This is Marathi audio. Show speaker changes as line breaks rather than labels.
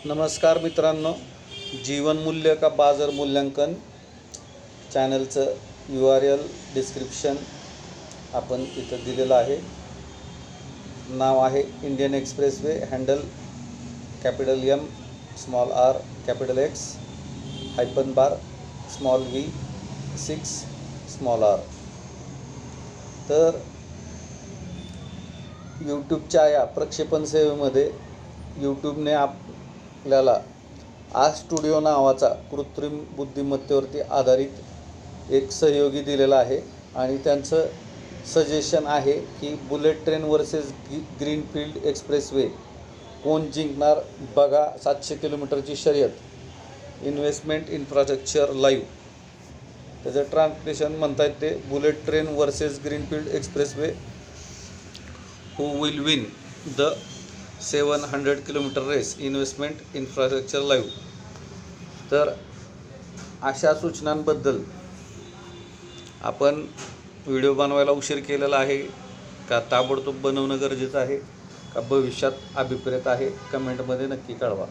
नमस्कार मित्रांनो, जीवनमूल्य का बाजार मूल्यांकन चॅनलचं URL डिस्क्रिप्शन आपण इथं दिलेलं आहे. नाव आहे Indian expressway, handle capital M, small r, capital X, hyphen bar, small v, 6, small r. तर यूट्यूबच्या या प्रक्षेपण सेवेमध्ये यूट्यूबने आपल्याला आज स्टुडिओ नावाचा कृत्रिम बुद्धिमत्तेवरती आधारित एक सहयोगी दिलेला आहे आणि त्यांचं सजेशन आहे की bullet train versus greenfield expressway कोण जिंकणार बघा. 700 किलोमीटरची शर्यत, इन्व्हेस्टमेंट इन्फ्रास्ट्रक्चर लाईव्ह. त्याचं ट्रान्सलेशन म्हणतायत ते bullet train versus greenfield expressway, who will win the 700 kilometre race, investment infrastructure live. तर अशा सूचनांबद्दल आपण व्हिडिओ बनवायला उशीर केलेला आहे का ताबडतोब बनवणं गरजेचं आहे का भविष्यात अभिप्रेत आहे, कमेंटमध्ये नक्की कळवा.